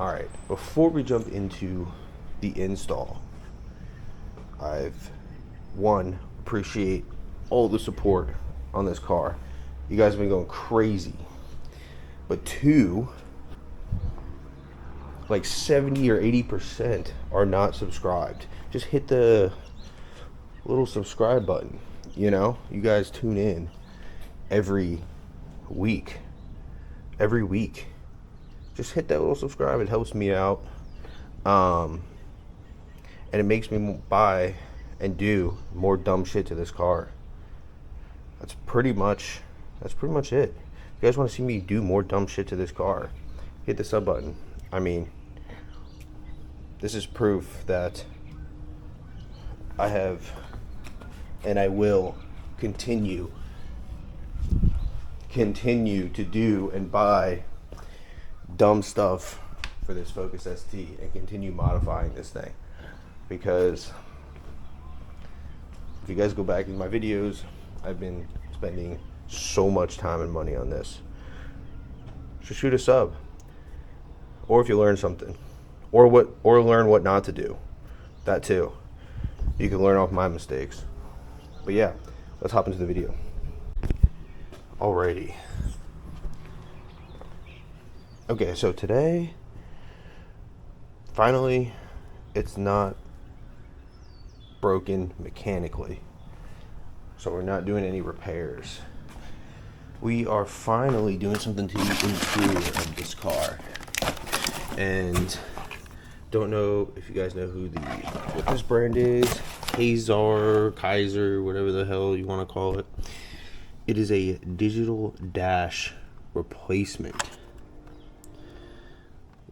Alright, before we jump into the install, appreciate all the support on this car. You guys have been going crazy. But two, like 70 or 80% are not subscribed. Just hit the little subscribe button. You know, you guys tune in every week. Just hit that little subscribe. It helps me out. And it makes me buy and do more dumb shit to this car. That's pretty much it. If you guys want to see me do more dumb shit to this car, hit the sub button. I mean, this is proof that I have and I will continue to do and buy dumb stuff for this Focus ST and continue modifying this thing. Because if you guys go back in my videos, I've been spending so much time and money on this. So shoot a sub. Or if you learn something. Or learn what not to do. That too. You can learn off my mistakes. But yeah, let's hop into the video. Alrighty. Okay, so today, finally, it's not broken mechanically. So we're not doing any repairs. We are finally doing something to the interior of this car. And don't know if you guys know what this brand is. Kaiser, whatever the hell you want to call it. It is a digital dash replacement.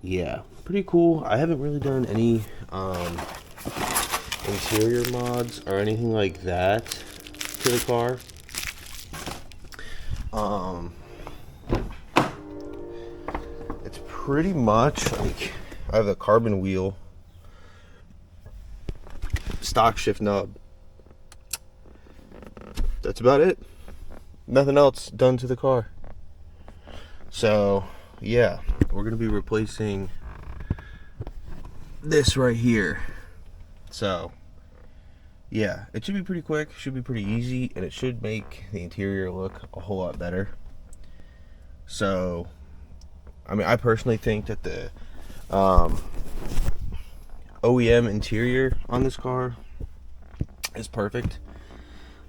Yeah, pretty cool. I haven't really done any interior mods or anything like that to the car. It's pretty much like I have a carbon wheel, stock shift knob. That's about it. Nothing else done to the car. So yeah, we're gonna be replacing this right here. So yeah, it should be pretty quick, should be pretty easy, and it should make the interior look a whole lot better. So I mean, I personally think that the OEM interior on this car is perfect.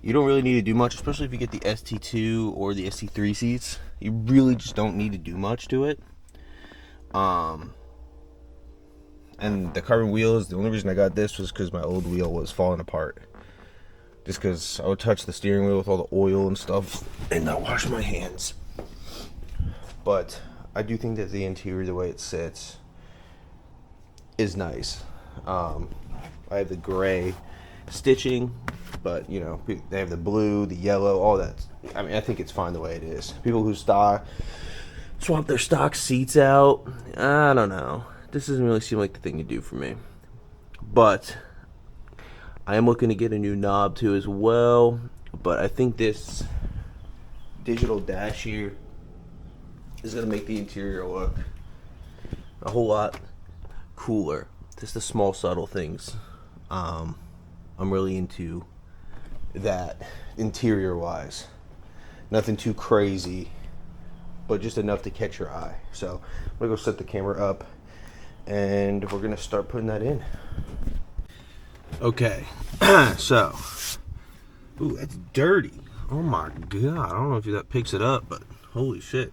You don't really need to do much, especially if you get the ST2 or the ST3 seats. You really just don't need to do much to it. And the carbon wheels, the only reason I got this was because my old wheel was falling apart. Just because I would touch the steering wheel with all the oil and stuff and not wash my hands. But I do think that the interior, the way it sits, is nice. I have the gray stitching, but you know, they have the blue, the yellow, all that. I mean, I think it's fine the way it is. People who swap their stock seats out, I don't know. This doesn't really seem like the thing to do for me. But I am looking to get a new knob too as well. But I think this digital dash here is gonna make the interior look a whole lot cooler. Just the small subtle things. I'm really into that interior wise. Nothing too crazy, but just enough to catch your eye. So I'm gonna go set the camera up and we're gonna start putting that in. Okay, so, ooh, that's dirty. Oh my god, I don't know if that picks it up, but holy shit.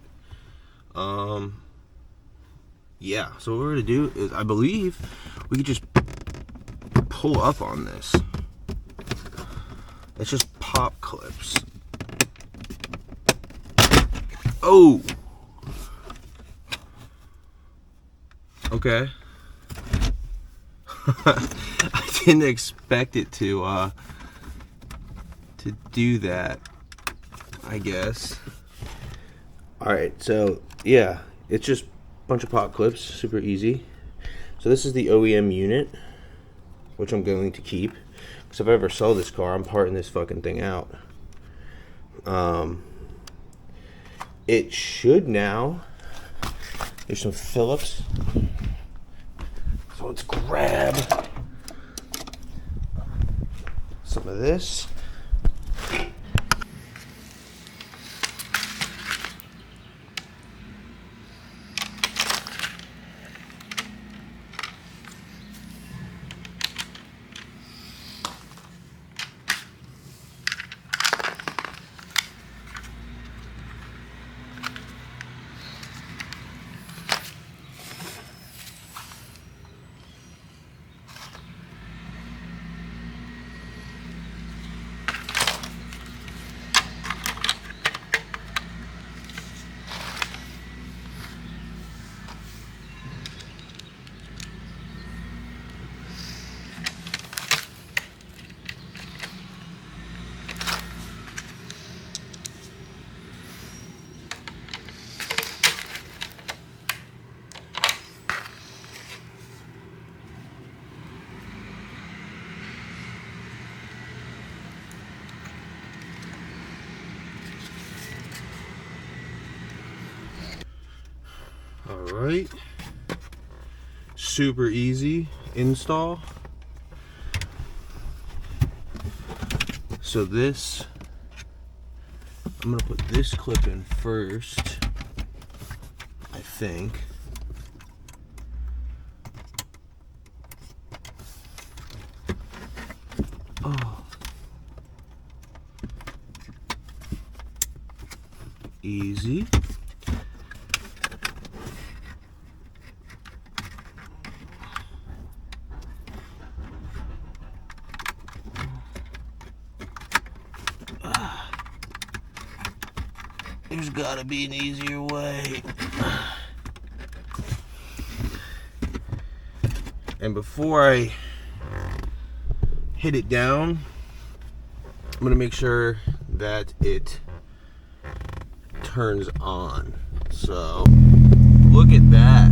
Yeah, so what we're gonna do is, I believe we could just pull up on this. It's just pop clips. Oh! Okay. I didn't expect it to do that, I guess. Alright, so yeah, it's just a bunch of pop clips, super easy. So this is the OEM unit, which I'm going to keep, because if I ever sell this car, I'm parting this fucking thing out. It should now, there's some Phillips So let's grab some of this. Alright, super easy install. So this, I'm going to put this clip in first, I think. Oh. Easy. There's gotta be an easier way. And before I hit it down, I'm gonna make sure that it turns on. So, look at that.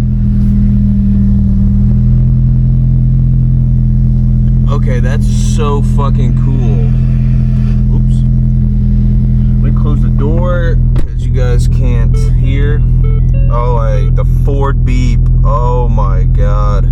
Okay, that's so fucking cool. Oops. Let me close the door. You guys can't hear. Oh, the Ford beep. Oh my god.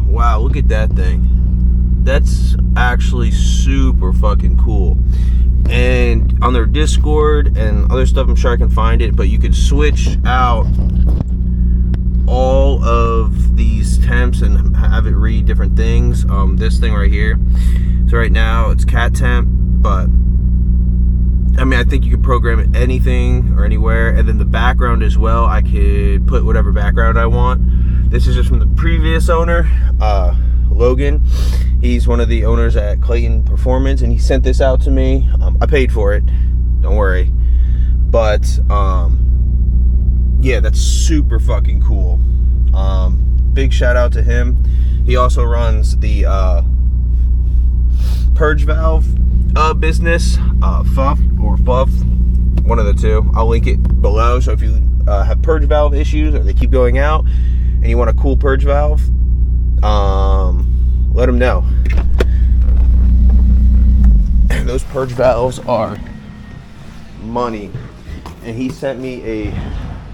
Wow, look at that thing. That's actually super fucking cool. And on their Discord and other stuff, I'm sure I can find it, but you could switch out all of these temps and have it read different things. This thing right here. So right now it's cat temp, but I mean, I think you could program it anything or anywhere. And then the background as well, I could put whatever background I want. This is just from the previous owner, Logan. He's one of the owners at Clayton Performance, and he sent this out to me. I paid for it, don't worry. But, yeah, that's super fucking cool. Big shout out to him. He also runs the purge valve business, Fuff or Fuff, one of the two. I'll link it below, so if you have purge valve issues or they keep going out and you want a cool purge valve, let them know. Those purge valves are money, and he sent me a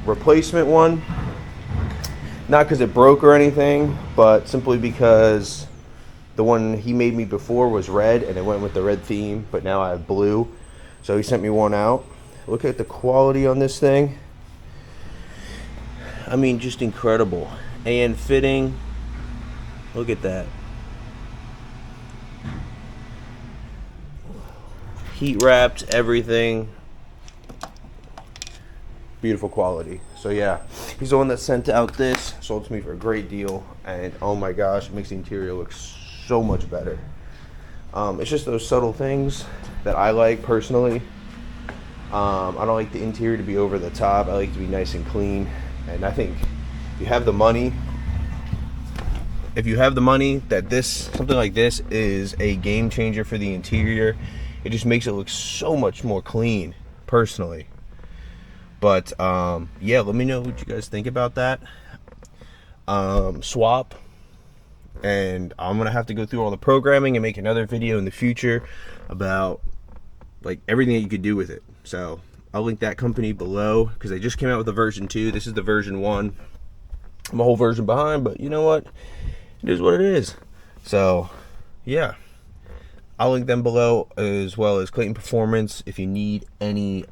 replacement one, not because it broke or anything, but simply because the one he made me before was red and it went with the red theme, but now I have blue, so he sent me one out. Look at the quality on this thing. I mean, just incredible. And fitting, look at that. Heat wrapped, everything. Beautiful quality. So yeah, he's the one that sent out this, sold to me for a great deal, and oh my gosh, it makes the interior look so much better. It's just those subtle things that I like personally. I don't like the interior to be over the top. I like it to be nice and clean, and I think if you have the money if you have the money, that something like this is a game changer for the interior. It just makes it look so much more clean, personally. But yeah, let me know what you guys think about that swap. And I'm gonna have to go through all the programming and make another video in the future about like everything that you could do with it. So I'll link that company below, because they just came out with the version 2. This is the version 1. I'm a whole version behind, but you know what? It is what it is. So yeah, I'll link them below, as well as Clayton Performance. If you need any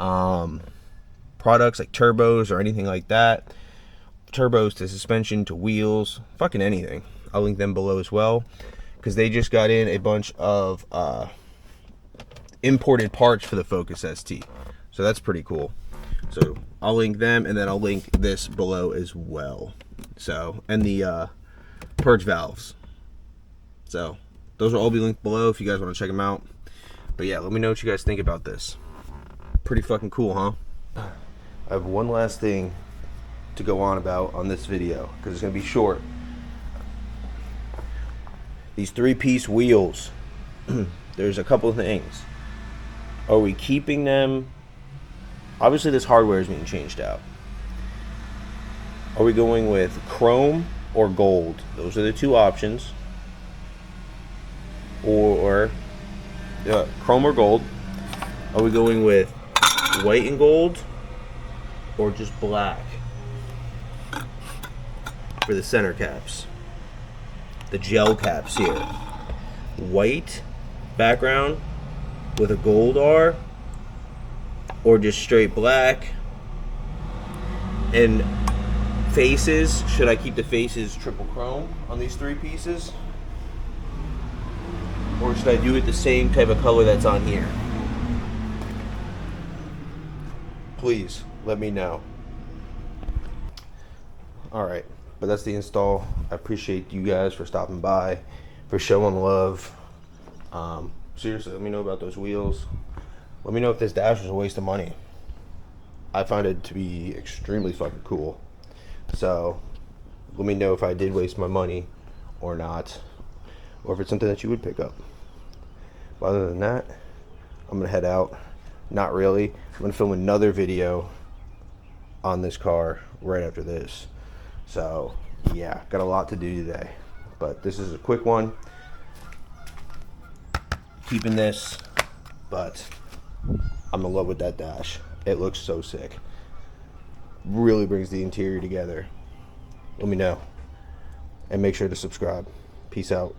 products like turbos or anything like that, turbos to suspension to wheels, fucking anything, I'll link them below as well, because they just got in a bunch of imported parts for the Focus ST. So that's pretty cool. So I'll link them, and then I'll link this below as well. So, and the purge valves. So those will all be linked below if you guys want to check them out. But yeah, let me know what you guys think about this. Pretty fucking cool, huh? I have one last thing to go on about on this video, because it's going to be short. These 3-piece wheels, there's a couple of things. Are we keeping them? Obviously this hardware is being changed out. Are we going with chrome or gold? Those are the two options. Or chrome or gold. Are we going with white and gold, or just black for the center caps? The gel caps here. White background with a gold R, or just straight black? And faces, should I keep the faces triple chrome on these 3 pieces? Or should I do it the same type of color that's on here? Please let me know. Alright, but that's the install. I appreciate you guys for stopping by, for showing love. Seriously, let me know about those wheels. Let me know if this dash was a waste of money. I find it to be extremely fucking cool. So let me know if I did waste my money or not, or if it's something that you would pick up. But other than that, I'm gonna head out. Not really. I'm gonna film another video on this car right after this. So yeah, got a lot to do today, but this is a quick one. Keeping this, but I'm in love with that dash. It looks so sick. Really brings the interior together. Let me know, and make sure to subscribe. Peace out.